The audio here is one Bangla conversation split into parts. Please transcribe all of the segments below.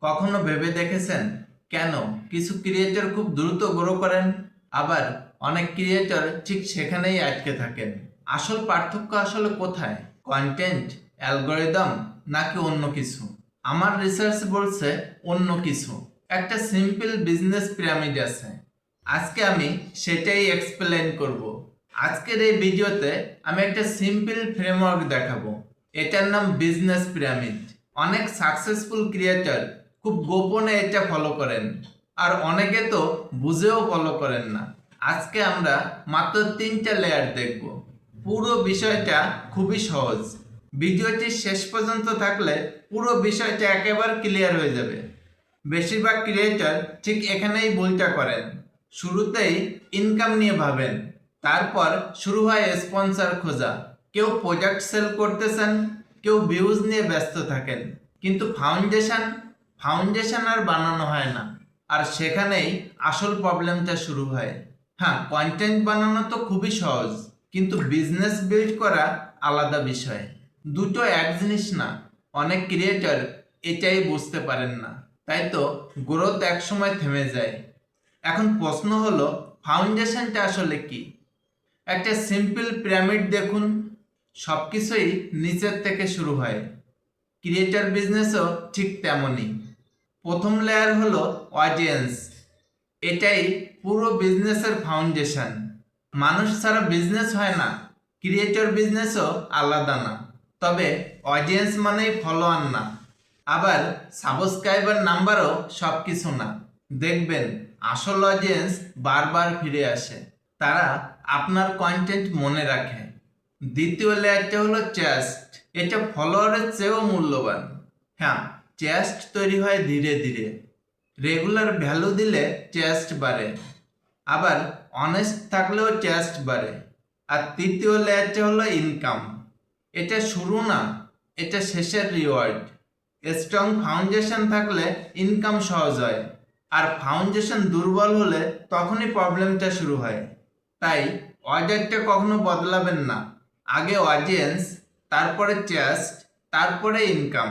কখনো ভেবে দেখেছেন কেন কিছু ক্রিয়েটর খুব দ্রুত গ্রো করেন, আবার অনেক ক্রিয়েটর ঠিক সেখানেই আটকে থাকেন? আসল পার্থক্য আসলে কোথায়? কন্টেন্ট, অ্যালগোরিদম, নাকি অন্য কিছু? আমার রিসার্চ বলছে অন্য কিছু। একটা সিম্পল বিজনেস পিরামিড আছে, আজকে আমি সেটাই এক্সপ্লেন করব। আজকের এই ভিডিওতে আমি একটা সিম্পল ফ্রেমওয়ার্ক দেখাবো, এটার নাম বিজনেস পিরামিড। অনেক সাকসেসফুল ক্রিয়েটর খুব গোপনে এটা ফলো করেন, আর অনেকে তো বুঝেও ফলো করেন না। আজকে আমরা মাত্র 3টা লেয়ার দেখব। পুরো বিষয়টা খুবই সহজ, ভিডিওটি শেষ পর্যন্ত থাকলে পুরো বিষয়টা একেবারে ক্লিয়ার হয়ে যাবে। বেশিরভাগ ক্রিয়েটর ঠিক এখানেই ভুলটা করেন। শুরুতেই ইনকাম নিয়ে ভাবেন, তারপর শুরু হয় স্পন্সর খোঁজা। কেউ প্রোডাক্ট সেল করতেছেন, কেউ ভিউজ নিয়ে ব্যস্ত থাকেন, কিন্তু ফাউন্ডেশন আর বানানো হয় না। আর সেখানেই আসল প্রবলেমটা শুরু হয়। হ্যাঁ, কন্টেন্ট বানানো তো খুবই সহজ, কিন্তু বিজনেস বিল্ড করা আলাদা বিষয়। দুটো এক জিনিস না। অনেক ক্রিয়েটর এটাই বুঝতে পারেন না, তাই তো গ্রোথ একসময় থেমে যায়। এখন প্রশ্ন হলো, ফাউন্ডেশনটা আসলে কি? একটা সিম্পল পিরামিড দেখুন, সব কিছুই নিচের থেকে শুরু হয়। ক্রিয়েটর বিজনেসও ঠিক তেমনই। প্রথম লেয়ার হলো অডিয়েন্স। এটাই পুরো বিজনেসের ফাউন্ডেশন। মানুষ ছাড়া বিজনেস হয় না, ক্রিয়েটর বিজনেসও আলাদা না। তবে অডিয়েন্স মানেই ফলোয়ার না, আবার সাবস্ক্রাইবার নাম্বারও সব কিছু না। দেখবেন আসল অডিয়েন্স বারবার ফিরে আসে, তারা আপনার কন্টেন্ট মনে রাখে। দ্বিতীয় লেয়ারটা হলো ট্রাস্ট। এটা ফলোয়ারের চেয়েও মূল্যবান। হ্যাঁ, ট্রাস্ট তৈরি হয় ধীরে ধীরে। রেগুলার ভ্যালু দিলে ট্রাস্ট বাড়ে, আবার অনেস্ট থাকলেও ট্রাস্ট বাড়ে। আর তৃতীয় লেয়ারটা হলো ইনকাম। এটা শুরু না, এটা শেষের রিওয়ার্ড। স্ট্রং ফাউন্ডেশন থাকলে ইনকাম সহজ হয়, আর ফাউন্ডেশন দুর্বল হলে তখনই প্রবলেমটা শুরু হয়। তাই অর্ডারটা কখনো বদলাবেন না। আগে অডিয়েন্স, তারপরে ট্রাস্ট, তারপরে ইনকাম।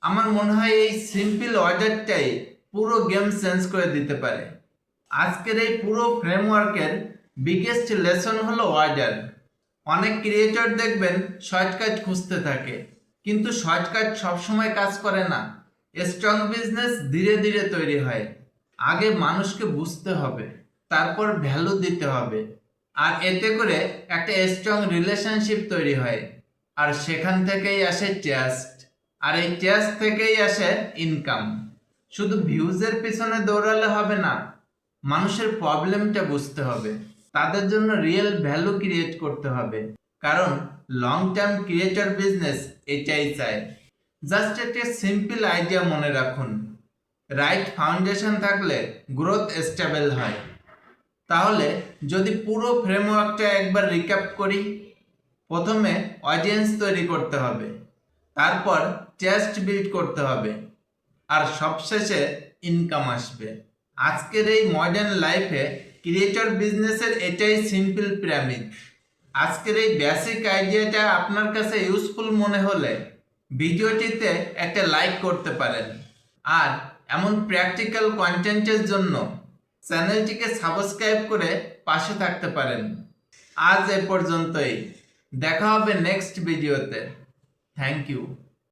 আমার মনে হয় এই সিম্পল অর্ডারটাই পুরো গেম চেঞ্জ করে দিতে পারে। আজকের এই পুরো ফ্রেমওয়ার্কের বিগেস্ট লেসন হলো অর্ডার। অনেক ক্রিয়েটর দেখবেন শর্টকাট খুঁজতে থাকে, কিন্তু শর্টকাট সবসময় কাজ করে না। স্ট্রং বিজনেস ধীরে ধীরে তৈরি হয়। আগে মানুষকে বুঝতে হবে, তারপর ভ্যালু দিতে হবে, আর এতে করে একটা স্ট্রং রিলেশনশিপ তৈরি হয়। আর সেখান থেকেই আসে ট্রাস্ট, আর এই ট্রাস্ট থেকেই আসে ইনকাম। শুধু ভিউজের পিছনে দৌড়ালে হবে না, মানুষের প্রবলেমটা বুঝতে হবে, তাদের জন্য রিয়েল ভ্যালু ক্রিয়েট করতে হবে। কারণ লং টার্ম ক্রিয়েটর বিজনেস এটাই চায়। জাস্ট একটা সিম্পল আইডিয়া মনে রাখুন, রাইট ফাউন্ডেশন থাকলে গ্রোথ স্টেবল হয়। তাহলে যদি পুরো ফ্রেমওয়ার্কটা একবার রিক্যাপ করি, প্রথমে অডিয়েন্স তৈরি করতে হবে, তারপর ট্রাস্ট বিল্ড করতে হবে, আর সবশেষে ইনকাম আসবে। আজকের এই মডার্ন লাইফে ক্রিয়েটর বিজনেসের এটাই সিম্পল পিরামিড। আজকের এই বেসিক আইডিয়াটা আপনার কাছে ইউজফুল মনে হলে ভিডিওটিতে একটা লাইক করতে পারেন, আর এমন প্র্যাকটিক্যাল কন্টেন্টের জন্য চ্যানেলটিকে সাবস্ক্রাইব করে পাশে থাকতে পারেন। আজ এ পর্যন্তই, দেখা হবে নেক্সট ভিডিওতে। Thank you.